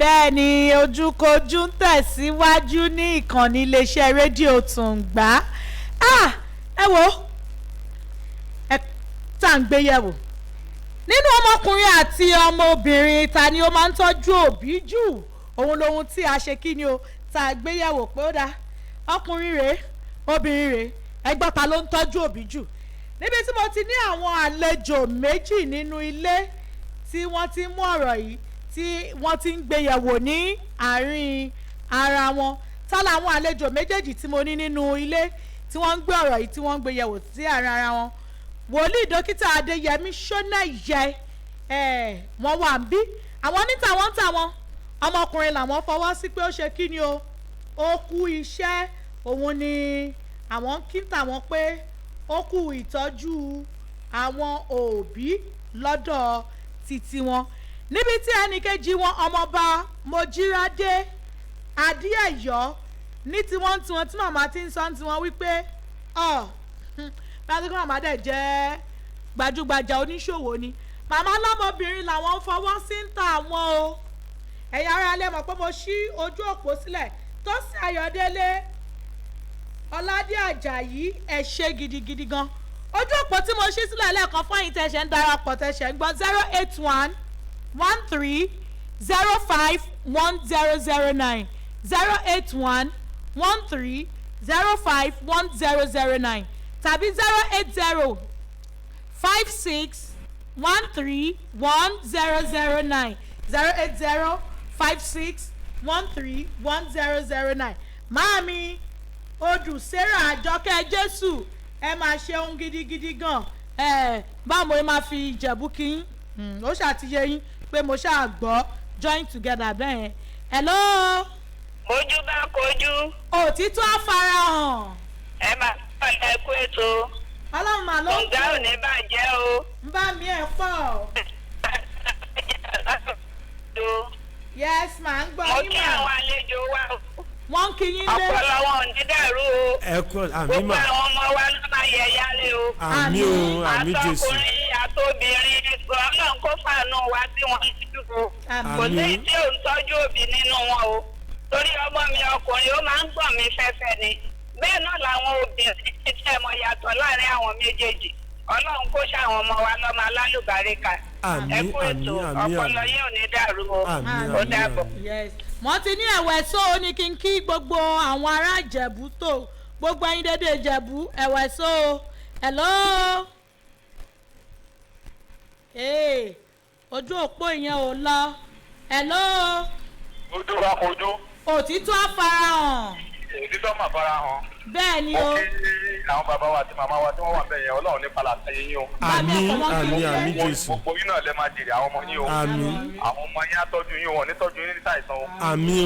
bẹ́ẹ̀ ni ojúkojú ń tẹ̀síwájú ní ìkànnì iléeṣẹ́ rédíò Tùǹgbá. Ẹ wo ẹ tá à ń gbé yẹ̀wò nínú ọmọkùnrin àti ọmọbìnrin ta ni ó máa ń tọ́jú òbí jù. Òun lohun tí a ṣe kí ni o tá a gbé yẹ̀wò pé ó dáa ọkùnrin rèé obìnrin rèé ẹgbọ́n ta ló ń tọ́jú òbí jù. Níbi tí mo ti ní àwọn àlejò méjì nínú ilé tí wọ́n ti mú ọ̀rọ̀ yìí tí wọ́n ti ń gbé yẹ̀wò ní àárín ara wọn. Ta làwọn àlejò méjèèjì tí mo ní nínú ilé tí wọ́n ń gbé ọ̀rọ̀ yìí tí wọ́n ń gbé yẹ̀wò sí àárín ara wọn. Wòlíì dókítà Adéyẹmí Ṣónáìyẹ wọ́n wà ń bí. Àwọn níta wọ́n ń tà wọ́n ọmọkùnrin làwọn fọwọ́ sí pé ó ṣe kí ni o ó kú iṣẹ́. Òun ni àwọn kí ń tà wọ́n pé ó kú ìtọ́jú àwọn òbí lọ́dọ̀ títí wọn. Níbi tí ẹnìkejì wọn ọmọọba Mojírádé Adéẹ̀yọ́ ní tiwọn tí màmá ti ń sọ ní tiwọn wípé bá a ti kí màmá dẹ̀ jẹ́ gbajúgbajà oníṣòwò ni màmá lọ́mọbìnrin làwọn fọwọ́ sí ń tà wọ́n o. Ẹ̀yin ará alẹ́ mọ̀ pé mo ṣí ojú òpó sílẹ̀ Tósìn Ayọ̀délé Ọládé Àjàyí ẹ ṣé gidigidi gan. Ojú òpó tí mo ṣí sílẹ̀ lẹ́ẹ̀kan fún ẹ̀yin tẹ̀sẹ̀ ń darapọ̀ tẹ̀sẹ̀ ń gbọ́ 08113051009 08113051009 tàbí 08056131009 08056131009. Máàmi Odù Sarah Àjọkẹ́ Jésù ẹ máa ṣeun gidigidi gan. Báwo ni máa fi Ìjẹ̀bú kí yín ó ṣàtìyẹ yín pé mo ṣáà gbọ́ join together bẹ́ẹ̀. Hello. Ojú bá kojú. Òtítọ́ àfarahàn. Ẹ máa bá ẹ kú ètò. Ọlọ́run máa ló ń Tùǹgbá ò ní bàjẹ́ o. ń bá mi ẹ̀ pọ̀. Yes ma ń gbọ́ Mo yín kí mà. àwọn àlejò wa o. Wọ́n ń kí yín lé. Ọpọlọ wọn ò ní dàrú o. ẹ kú àmì Gbogbo mà àwọn ọmọ wa ló máa yẹ yálé o. àmì o àmì Jésù Àtọkùnrin àtobìnrin Ọlọ́run kó fàánú wa tí wọ́n ń dúró. Àmín. Kò sí tí ò ń tọ́jú òbí nínú wọn o. Torí ọmọ mi ọkùnrin ó máa ń gbọ̀n mi fẹ́fẹ́ ni. Bẹ́ẹ̀ náà làwọn obìnrin ti tẹ́ mọ yàtọ̀ láàrin àwọn méjèèjì. Ọlọ́run kó ṣàwọn ọmọ wa lọ́mọ alálùbáríkà. Àmín, Ẹ kú ètò àmín, àmín, ọpọlọ àmín. yín ò ní dàrú o. Àmín, Ó dàbọ̀. Yes. Wọ́n ti ní ẹ̀wẹ̀ só o ní kí n kí gbogbo àwọn ará Ìjẹ̀bú tó gbogbo ẹ̀yin dédé Ìjẹ̀bú ẹ̀wẹ̀ só o. Hello. Ojú òpó ìyẹn ò lọ. Hello. Ojú bá kojú, Òtítọ́ àfarahàn. òtítọ́ mà fara hàn. Bẹ́ẹ̀ ni Mo o. kí àwọn bàbá wa àti màmá wa tí wọ́n wà bẹ́ẹ̀ yẹn Ọlọ́run ní palàtà yín yín o. àmì àmì àmì Jésù Gbogbo yín náà lẹ máa jèrè àwọn ọmọ yín o. àmì Àwọn ọmọ yín á tọ́jú yín o, wọ́n ní tọ́jú yín ní ṣàìsàn o. àmì o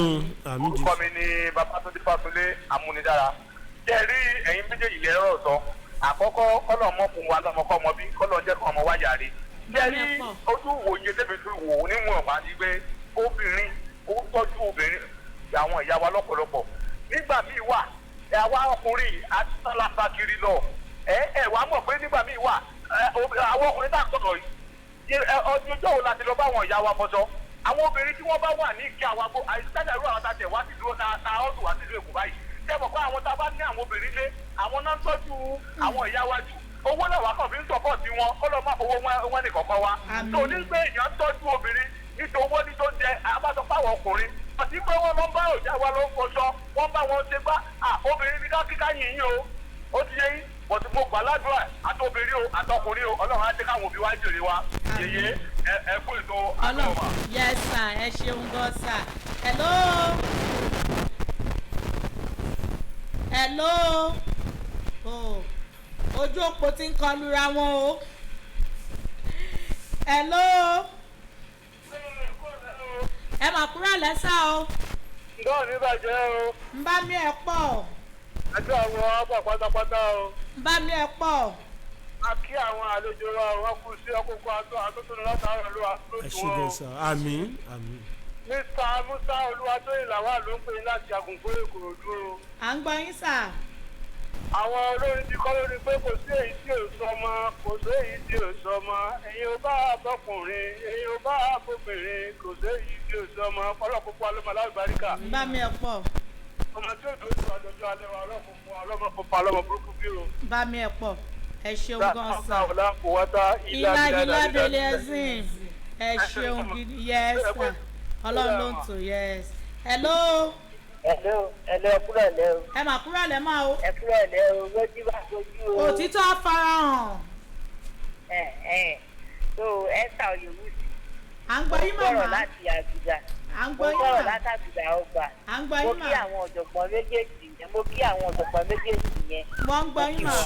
àmì Orúkọ Jésù mi ni Babátúndé Fásulé Amúnidára. Jẹ́ rí ẹ̀yin méjèèjì lẹ́rọ̀ sọ. Àkọ́kọ́ kọ́lọ̀ mọ́ fún wa lọ́mọkọ́ ọmọ bí kọ́lọ̀ jẹ́ kọ́ ọmọ wájà rí. Jẹ́ rí ojú ìwòye débi tó wò ó níwọ̀n bá ti gbé obìnrin ó tọ́jú obìnrin àwọn ìyá wa lọ́pọ̀lọpọ̀. Nígbà míì wà àwa ọkùnrin àti sálàpá kiri lọ wàá mọ̀ pé nígbà míì wà àwọn ọkùnrin tá à ń sọ̀rọ̀ yìí ọdún ọjọ́ wo láti lọ bá àwọn ìyá wa fọṣọ àwọn obìnrin tí wọ́n bá wà ní ìkẹ́ àwọn agbó àìsíkájà irú àwọn tàjẹ̀ wá sílùú ta ọdún wá sílùú Èkó báyìí tẹ́ mọ̀ pé àwọn tá a bá ní àwọn obìnrin lé àwọn náà ń tọ́jú àwọn ìyá wa jù owó náà wà kàn fi ń sọpọ́ọ̀tì wọn kọ́ lọ́ máa fowó wọn ní kọ̀ọ̀kan wa tó ní pé èèyàn tọ́jú obìnrin nítorí owó ní tó jẹ abátọ́páwọ̀ ọkùnrin àti pé wọ́n lọ bá òjá wa ló ń fọṣọ wọ́n bá wọn ṣe bá obìnrin ní kákíká yìí yín o ó ti yé yín bọ̀tí mo gbà ládùúrà àtọbìnrin o àtọkùnrin o Ọlọ́run á jẹ́ káwọn òbí wa jèrè wa yèyé ẹ kú ètò àtọwà. Yes sir ẹ ṣeun gan sir. Hello. Hello. Ojú òpó ti ń kọlura wọn o. Hello. Ẹ mà kúrò lẹ́sà o. ǹdọ́ ní bàjẹ́ o Ń bá mi ẹ̀ pọ̀. àti àwọn ọba pátápátá o Ń bá mi ẹ̀ pọ̀. a kí àwọn àlejò wa wọn kú sí ọkọ̀ọ̀kọ̀ àtúntò látàárọ̀ ló wà ẹ lójú ṣe wọn. bẹ́ẹ̀ sà àmì àmì Mr. Musa Olúwatóyìn làwà ló ń pè láti Àgùnfó Ìkòròdú o. À ń gbọ́ yín sà. àwọn olórin ti kọ́ lórí pé kò sí èyí tí ò sọmọ kò sí èyí tí ò sọmọ ẹ̀yin ò bá bọ́kùnrin ẹ̀yin ò bá bóbìnrin kò sí èyí tí ò sọmọ ọlọ́pùpù alọ́mọ alágbàríkà. bá mi ẹ̀ pọ̀. ọmọ tí ò tó sọ àjọjọ́ alẹ́ wa ọlọ́pùpù alọ́mọ burúkú bí o. bá mi ẹ̀ pọ̀ ẹ ṣeun gan sa. ìlà délé ẹ̀sìn ẹ ṣeun gidi yes sir ọlọ́run ló ń tò yes. hello. ẹ̀lẹ́ ẹ̀kúrọ̀ lẹ́ o. ẹ mà kúrò lẹ́ máa o. ẹ̀kúrọ̀ lẹ́ o lójú bá sojú o. òtítọ́ farahàn. so ẹ̀sà òyìnbó sí. à ń gbọ́ yín màmá. mo sọ̀rọ̀ láti àgùdà. à ń gbọ́ yín mo sọ̀rọ̀ màmá. láti àgùdà ọgbà. à ń gbọ́ mo yín kí màmá. àwọn ọ̀jọ̀gbọ́n méjèèjì yẹn mo kí àwọn ọ̀jọ̀gbọ́n méjèèjì yẹn. wọ́n ń gbọ́ yín màmá.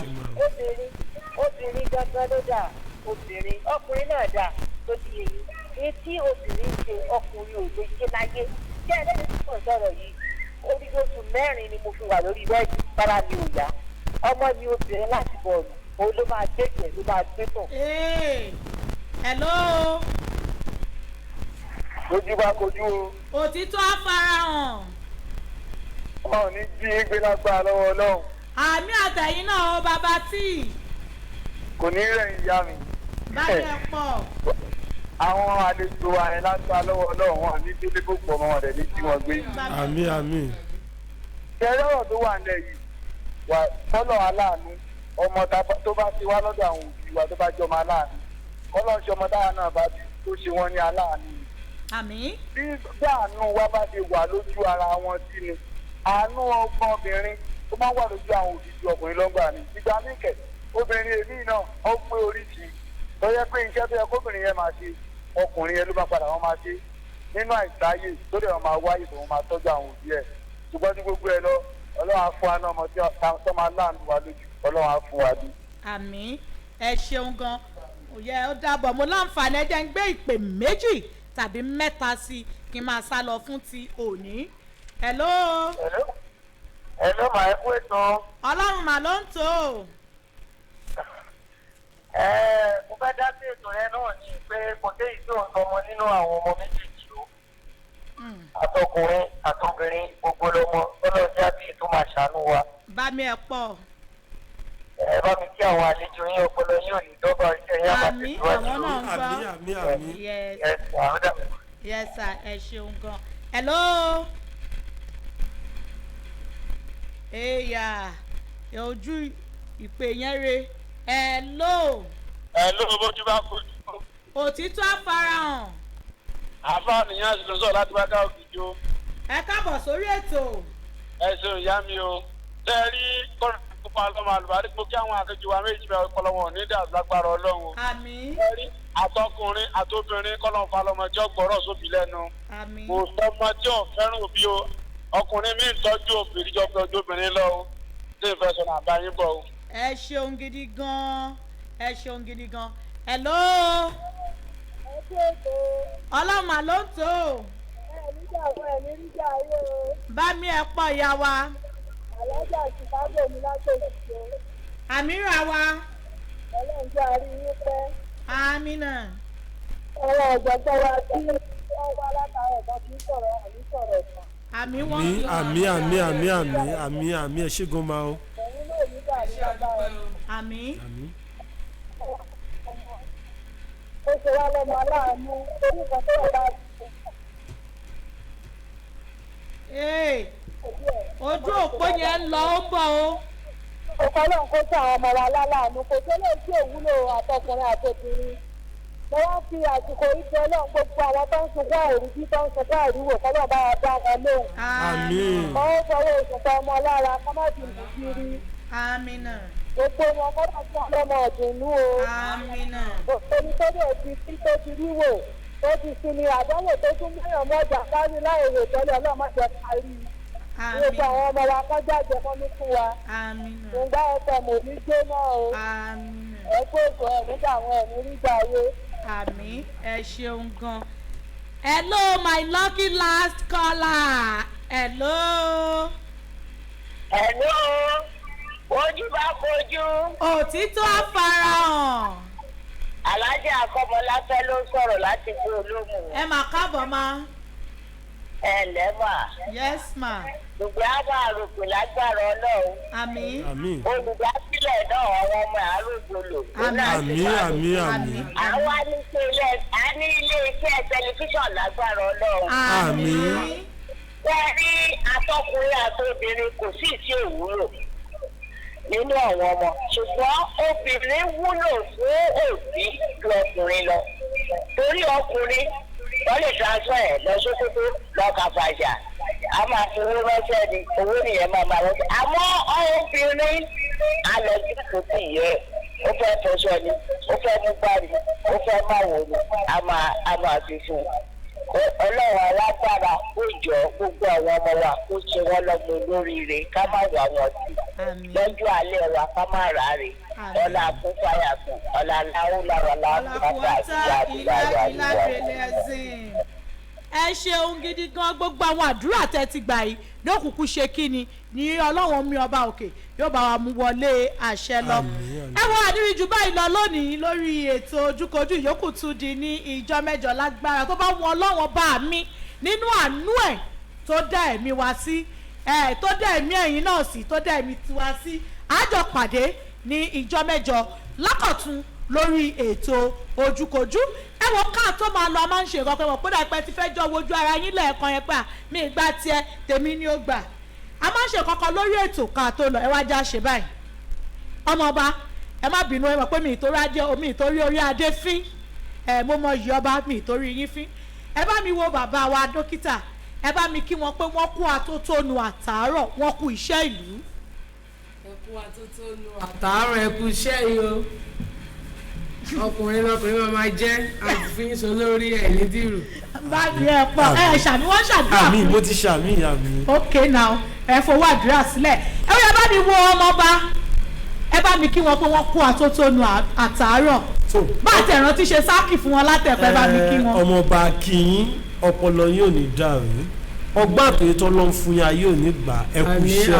obìnrin gangan ló dà obìnrin ọkùnrin náà dà tó ti yẹ yìí etí obìnrin ń ṣe ọkùnrin ò lè ṣe láyé tí ẹlẹ́ni tí kò sọ̀rọ̀ yìí orí oṣù mẹ́rin ni mo fi wà lórí bẹ́ẹ̀dì bára mi ò yá ọmọ mi obìnrin láti bọ̀ọ̀lù òun ló máa gbé jẹ̀ ló máa gbé tàn. hello. lójú bá kojú o. òtítọ́ farahàn. wọn ò ní jí gbé lágbára lọ́wọ́ ọlọ́run. àmì àtẹ̀yìn náà ó bàbá tí. kò ní rẹ̀yìn ìyá mi. báyìí ẹ pọ̀. àwọn àlejò ààrẹ lágbára lọ́wọ́ ọlọ́run wọn ní délé gbogbo ọmọ rẹ̀ ní tí wọ́n gbé. àmì àmì. ṣẹlẹ̀ ọ̀rọ̀ tó wà nílẹ̀ yìí wà fọ́lọ̀ aláàánú ọmọ tó bá ti wá lọ́dọ̀ àwọn òbí wa tó bá jọ ọmọ aláàánú kọ́lọ́ ṣe ọmọ táwa náà bá ti tó ṣe wọ́n ní aláàánú. àmì. bí àánú wa bá ti wà lójú ara wọn sí ni àánú ọgbọ́n obìnrin tó máa ń wà lójú àwọn òbí ju ọkùnrin lọ́gbà ni ìgbà níkẹ̀ obìnrin èmi náà ó pé oríṣi tó yẹ pé iṣẹ́ tó yẹ kóbìnrin yẹn máa ṣe ọkùnrin yẹn ló bá padà wọn máa ṣe nínú àìsáyè tó dẹ̀ wọn máa wáyé tó wọn máa tọ́jú àwọn òbí ẹ̀ ṣùgbọ́n ní gbogbo ẹ lọ ọlọ́run á fún wa náà ọmọ tó máa láàánú wa lójú ọlọ́run á fún wa bí. àmì ẹ ṣeun gan òye ó dàbọ̀ mo láǹfààní ẹ jẹ́ ń gbé ìpè méjì tàbí mẹ́ta sí i kí n máa sá lọ fún ti òní. hello. hello màá ẹ kú ètò. ọlọ́run mà ló ń tò ó. mo fẹ́ dá sí ètò yẹn náà ní pé kò dé ìṣó ọmọ nínú àwọn ọmọ méjèèjì o àtọkùnrin àtọbìnrin gbogbo lọmọ ọlọ́jà bíi tó máa ṣàánú wa. bá mi ẹ pọ̀. ẹ bá mi kí àwọn àlejò yín ọpọlọ yín ò ní dọ́gba iṣẹ́ yín àmì àwọn náà ń gbọ́. àmì àmì. yes sir ẹ ṣeun gan. hello. èèyà ojú ìpè yẹn re. hello. hello bójú bá kojú. òtítọ́ àfarahàn. àfáà nìyẹn sì ló sọ láti bá ká òkìjọ. ẹ káàbọ̀ sórí ètò. ẹ ṣeun ìyá mi o ṣe é rí kọ́ńtà kópa ọlọ́mọ àlùbárí mo kí àwọn akẹ́kọ̀ọ́ wa méjì bẹ́ẹ̀ ọpọlọ wọn ò ní dà lágbára ọlọ́run. àmì. ṣe é rí àtọkùnrin àtobìnrin kọ́lọ́n falọ́mọjọ́ gbọ́rọ̀ sóbì lẹ́nu. àmì. kò sọmọ tí ò fẹ́ràn òbí o ọkùnrin mi ń tọ́jú obìnrin jọ pé ojú obìnrin lọ o ṣé ìfẹ́ sọ náà bá yín bọ̀ o. ẹ ṣeun gidi gan ẹ ṣeun gidi gan. hello. ọlọ́mà ló ń tò ó. bá mi ẹ pọ̀ ìyá wa. alájà chicago mi látòkìtò. àmìrà wa. ọlọ́njẹ́ àrí yín pẹ́. àmìnà. ọ̀rọ̀ ọ̀gbọ̀gbọ̀ wa tí wọ́n wá látara ẹ̀ka tí ń sọ̀rọ̀ àmì sọ̀rọ̀ kan. àmì wọn. àmì ẹ ṣe gan ma o. ẹ̀yin náà nígbà ní agbára. àmì. ó ṣe wá lọ́mọ aláàánú torí kan tó wà láti. ojú òpó yẹn ń lọ ó bọ̀ o. ọkọ náà kó sí àwọn ọmọ wa láláàánú kò tó lè tí òwúlò àtọkùnrin àtòkùnrin. mo wá fi àsìkò ìjọ náà gbogbo àwọn tó ń sunkún àìríjú tó ń sunkún àìríwò kọ́lọ́ bá wa dá wọn lóhùn. àmín. kọ́ ó fọwọ́ òṣùpá ọmọ lára kọ́ má ti lù kiri. àmínà. gbogbo wọn kọ́ máa fún ọlọ́mọ ọ̀dùnnú o. àmínà. omi tó dẹ̀ ti tí tó ti rí wò tó ti sinmi àdánwò tó tún mẹ́yàn mọ́jà kárí láì rò tẹ́lẹ̀ ọlọ́mọdé kárí. gbogbo àwọn ọmọ wa kọ́ jáde mọ́nú fún wa. àmínà. ìgbà ẹ̀fọ́ mò ní gbé náà o. àmínà. ẹ̀kọ́ ètò ẹ̀mí dàwọn ẹ̀mí nígbà ayé. àmì ẹ ṣeun gan. hello my lucky last caller. hello. hello ojú bá kojú. òtítọ́ àfarahàn. alájà akọmọláfẹ́ ló ń sọ̀rọ̀ láti gbé olóhùn. ẹ mà káàbọ̀ ma. ẹlẹ́mà yes ma. gbogbo àwọn àròkè lágbára ọlọ́run àmín. àmín olùdásílẹ̀ náà àwọn ọmọ àrògbòlò. àmín àmín àmín àwa ní ilé iṣẹ́ tẹlifíṣàn lágbára ọlọ́run. àmín. bẹ́ẹ̀ ni atọ́kùnrin àti obìnrin kò sí ìtí òwúrò nínú àwọn ọmọ ṣùgbọ́n obìnrin wúlò fún òbí ju ọkùnrin lọ torí ọkùnrin wọ́n lè transfer ẹ̀ lọ sókótó lọ kàfàjà a máa fi owó ránṣẹ́ ni owó nìyẹn máa ránṣẹ́ àmọ́ obìnrin alọ́jú kò tí ì yẹ ó fẹ́ fọṣọ ni ó fẹ́ mú gbárí ó fẹ́ máa wò ni a máa fi fún un ọlọ́run alágbára ó jọ gbogbo àwọn ọmọ wa kó ṣe wọ́n lọ́mọ olóríire ká má wà wọ́n sí lọ́jọ́ alẹ́ wa ká má ráre ọlá fún fàyà fún ọlá láwùláwà láwùláwà ẹ ṣeun gidi gan gbogbo àwọn àdúrà tẹ́ ti gbà yìí lókùnkùn ṣe kí ni ní ọlọ́run mi ọba òkè yóò bá wa mú wọlé àṣẹ lọ. ẹ wọ àdíríjù báyìí lọ lónìí lórí ètò ojúkojú ìyókù tún di ní ìjọ mẹ́jọ lágbára tó bá wọn ọlọ́run bá mi nínú àánú ẹ̀ tó dá ẹ̀mí wa sí tó dá ẹ̀mí ẹ̀yin náà sí tó dá ẹ̀mí tiwa sí àjọ pàdé ní ìjọ mẹ́jọ lákọ̀tún lórí ètò ojúkojú ẹ wọ ká tó máa lọ a máa ń ṣe nǹkan pé wọ́n pé dàpẹ́ ti fẹ́ jọ wojú ara yín lẹ́ẹ̀kan yẹn pé mi ìgbà tiẹ̀ tèmi ni ó gbà a máa ń ṣe kankan lórí ètò ká tó lọ ẹ wá já ṣe báyìí ọmọ ọba ẹ má bínú ẹ mọ̀ pé mi ìtorí adé mi ìtorí orí adé fín mo mọ yìí ọba mi ìtorí yín fín ẹ bá mi wo bàbá wa dókítà ẹ bá mi kí wọn pé wọ́n kú atótónu àtàárọ̀ wọ́n kú iṣẹ́ ìlú. ẹ kú atótónu àtàárọ̀ ẹ kú iṣẹ́ yìí o ọkùnrin lọkùnrin máa jẹ́ àfihàn lórí ẹ̀ ní dìrù. báàgì ẹ pọ ẹ ṣàmì wọn ṣàdúrà. àmì mo ti ṣàmì àmì. ok now ẹ fowó àdúrà sílẹ̀ ẹ wọ́n yẹ bá mi wo ọmọọba ẹ bá mi kí wọn pé wọ́n kú àtótónu àtàárọ̀ bá a tẹ̀ràn ti ṣe sáàkì fún wọn látẹ̀pẹ́ bá mi kí wọn. ọmọọba kìín ọpọlọ yóò ní dàrú ọgbà àtòyétọ́ ló ń fún yà yóò ní gbà ẹkú iṣẹ́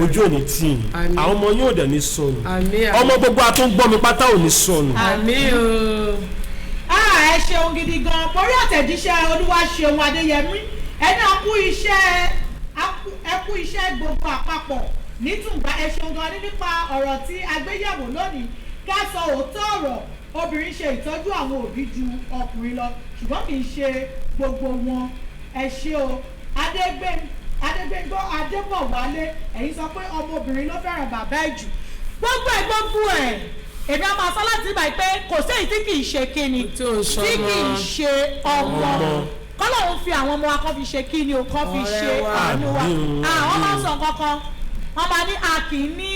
o ojú òní tì í àwọn ọmọ yóò dẹ̀ ní sọnù ọmọ gbogbo àtó ń gbọ́ mi pátá ò ní sọnù. àmín o. ẹ ṣeun gidi gan borí àtẹ̀jíṣẹ́ Olúwaṣeun Adéyẹmí ẹni ẹkú iṣẹ́ gbogbo àpapọ̀ nítùngbà ẹ ṣeun gan nípa ọ̀rọ̀ tí agbéyẹ̀wò lónìí ká sọ òótọ́ ọ̀rọ̀ obìnrin ṣe ìtọ́jú àwọn òbí ju ọkùnrin lọ ṣùgbọ́n kì í ṣe gbogbo wọn ẹ ṣé o adégbéngbọ́ adébọ̀wálé ẹ̀yin sọ pé ọmọbìnrin ló fẹ́ràn bàbá ẹ̀ jù gbogbo ẹ̀ èmi á máa sọ láti ibà pé kò sí èyí tí kì í ṣe kíni tí kì í ṣe ọmọ kọ́lọ́hún fi àwọn ọmọ wa kọ́ fi ṣe kíni o kọ́ fi ṣe àánú wa àwọn máa ń sọ kankan wọ́n máa ní a kì í ní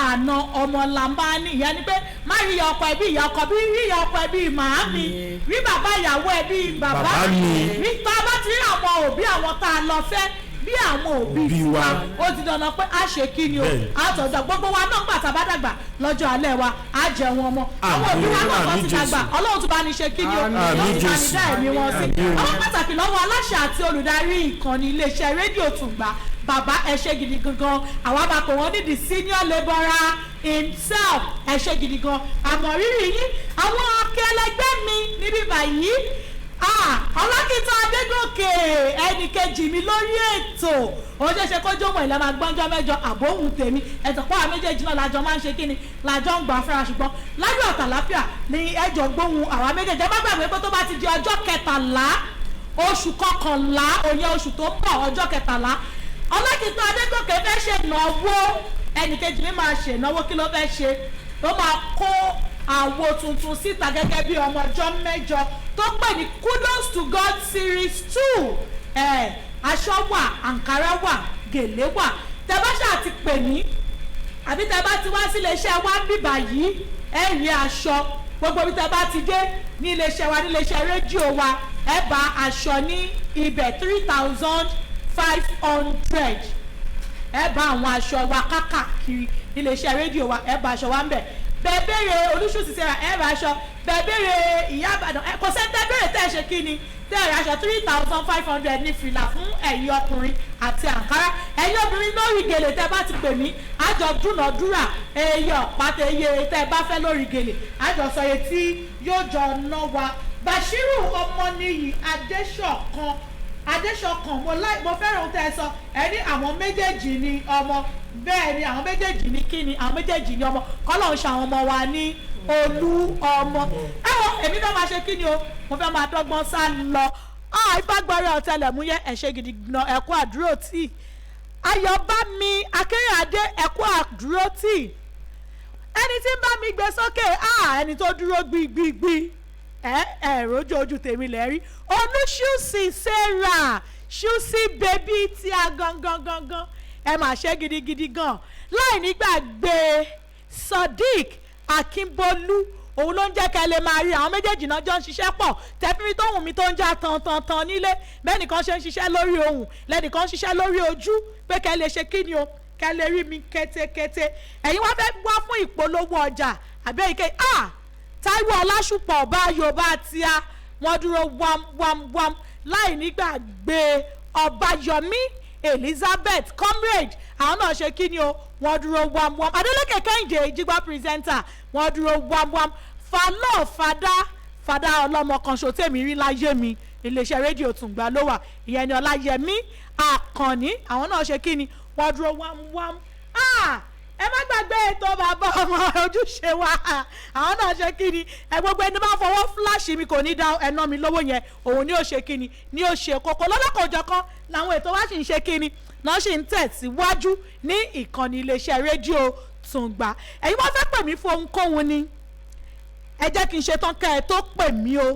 àna ọmọ làǹbá ní ìyá ni pé má rí ìyá ọkọ ẹbí ìyá ọkọ bí rí ìyá ọkọ ẹbí màámi rí bàbá ìyàwó ẹbí bàbá mi rí tá a bá ti rí àwọn òbí àwọn tá a lọ fẹ́ bí àwọn òbí wa ó ti dandan pé a ṣe kí ni o a tọ̀jọ̀ gbogbo wa náà gbà tá a bá dàgbà lọ́jọ́ alẹ́ wa a jẹun ọmọ àwọn òbí wa náà kọ́ ti dàgbà ọlọ́run tún bá ní ṣe kí ni o ọlọ́run tún bá ní dá ẹ̀mí wọn sí àwọn pàtàkì lọ́wọ́ aláṣẹ àti olùdarí ìkànnì iléeṣẹ́ rédíò Tùngbà bàbá ẹ ṣé gidi gangan àwa máa pè wọ́n ní the senior labourer himself ẹ ṣé gidi gan àmọ́ rírì yín àwọn akẹlẹgbẹ́ mi níbí báyìí ọlọ́kìtàn Adégòkè ẹnìkejì mi lórí ètò ó ṣeéṣe kó jómọ̀ ilẹ̀ máa gbọ́njọ́ mẹ́jọ àbóhùn tèmi ẹ̀tọ́ pọ̀ àwọn méjèèjì náà lájọ máa ń ṣe kíni lájọ ń gbà fẹ́ra ṣùgbọ́n láyọ̀ àtàláfíà ni ẹjọ́ gbóhùn àwọn méjèèjì ẹ bá gbàgbé pé tó bá ti di ọjọ́ kẹtàlá oṣù kọkànlá òye oṣù tó ń bọ̀ ọjọ́ kẹtàlá ọlọ́kìtàn Adégòkè fẹ́ ṣe ìnáwó ẹnìkejì mi máa ṣe ìnáwó kí ló fẹ́ ṣe ó máa kó àwo tuntun síta gẹ́gẹ́ bí ọmọ ọjọ́ mẹ́jọ tó pè ní kudos to God series 2 aṣọ wà àǹkárá wà gèlè wà tẹ bá ṣáà ti pè ní àbí tẹ bá ti wá sí iléeṣẹ́ wa bíbà yìí ẹ rí aṣọ gbogbo bí tẹ bá ti dé ní iléeṣẹ́ wa ní iléeṣẹ́ rédíò wa ẹ bá aṣọ ní ibẹ̀ 3,500 ẹ bá àwọn aṣọ wa káàkiri ní iléeṣẹ́ rédíò wa ẹ bá aṣọ wa ń bẹ̀ bẹ́ẹ̀ bẹ̀rẹ̀ olùṣùtì sẹ́ra ẹ bá aṣọ bẹ́ẹ̀ bẹ̀rẹ̀ ìyá àbàdàn kò sẹ́ńtẹ́ bẹ̀rẹ̀ tẹ́ ẹ ṣe kí ni tẹ́ ẹ ra aṣọ 3,500 ní fìlà fún ẹ̀yin ọkùnrin àti àǹkárá ẹ̀yin obìnrin lórí gèlè tẹ́ bá ti pè mí àjọ dúnàdúrà eye ọ̀pátá eye tẹ́ ẹ bá fẹ́ lórí gèlè àjọ sọ iye tí yóò jọ ná wa Bashiru Ọmọníyì Adéṣọ̀kan Adéṣọkàn mo fẹ́ràn ohun tẹ́ ẹ sọ ẹ ní àwọn méjèèjì ni ọmọ bẹ́ẹ̀ ni àwọn méjèèjì ní kí ni àwọn méjèèjì ní ọmọ kọ́lọ̀ ń ṣe àwọn ọmọ wa ní olú ọmọ ẹ wọ èmi fẹ́ máa ṣe kí ni o mo fẹ́ máa dọ́gbọ́n sá lọ ìfagbọ́rẹ́ ọ̀tẹlẹ̀múyẹ́ ẹ̀ ṣe gidi gan ẹ̀kú àdúró tì Ayọ̀bámi Akérèadé ẹ̀kú àdúró tì ẹni tí ń bá mi gbé sókè ẹni tó dúró gbígbígbí rojú ojú tèmi lẹ́rí Olúṣùsì Sarah ṣùsì bèbí tí a gangan ẹ mà ṣe gidigidi gan láì nígbàgbé Sodiq Akínbólú òun ló ń jẹ́ ká lè máa rí àwọn méjèèjì náà jọ ń ṣiṣẹ́ pọ̀ tẹ́fírí tó wù mí tó ń já tan nílé bẹ́ẹ̀nìkan ṣe ń ṣiṣẹ́ lórí ohùn lẹ́nìkan ń ṣiṣẹ́ lórí ojú pé kẹ́ lè ṣe kí ni o kẹ́ lè rí mi kétékété ẹ̀yin wá fẹ́ wá fún ìpolówó ọjà àbẹ́yìíké Táíwò Ọlásùpọ̀ ọba Yorùbá tíá wọ́n dúró wám láì nígbàgbé Ọbáyọmí Elizabeth comrade àwọn náà ṣe kí ni o wọ́n dúró wám Adélékè Kẹ́hìndé Jígbá pírẹsẹ́ńtà wọ́n dúró wám falọ́ fada ọlọ́mọ kan ṣo tèmi rí láyé mi iléeṣẹ́ rédíò Tùngbà ló wà ìyẹn ni Ọláyẹmí Àkànní àwọn náà ṣe kí ni wọ́n dúró wám ẹ má gbàgbé ètò bàbá ọmọ ojúṣe wa àwọn náà ṣe kí ni gbogbo ẹni bá fọwọ́ fúláṣì mi kò ní dá ẹná mi lówó yẹn òun ni ó ṣe kí ni ni ó ṣe kókó lọ́lọ́kọ̀ọ́jọ̀kan làwọn ètò wa sì ń ṣe kí ni náà sì ń tẹ̀síwájú ní ìkànnì iléeṣẹ́ rédíò Tùngbà ẹ̀yin wọ́n fẹ́ pè mí fún ohunkóhun ni ẹ jẹ́ kí n ṣe tán kẹ́ ẹ tó pè mí o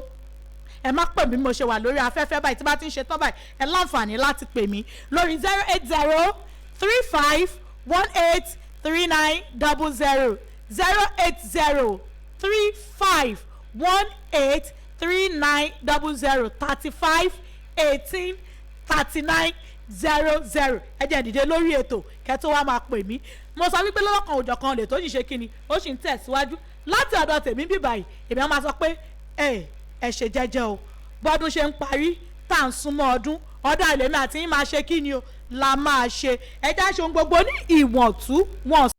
ẹ má pè mí mo ṣe wà lórí afẹ́fẹ́ báyìí tí bá ti ń ṣe tán báyìí ẹ láǹfààní láti pè mí lórí 08035183900 08035183900 35183900 ẹ jẹ́ dìde lórí ètò kẹ́tọ́ wa máa pè mí mo sọ wípé lọ́lọ́kan òjọ̀kan lè tó yìí ṣe kíni ó sì ń tẹ̀síwájú láti ọ̀dọ̀ tèmi bí báyìí èmi á máa sọ pé ẹ ṣe jẹ́jẹ́ o bọ́dún ṣe ń parí tá à ń súnmọ́ ọdún àlèmí àti yín máa ṣe kíni o la máa ṣe ẹ já ṣe ohun gbogbo ní ìwọ̀ntúnwọ̀nsì.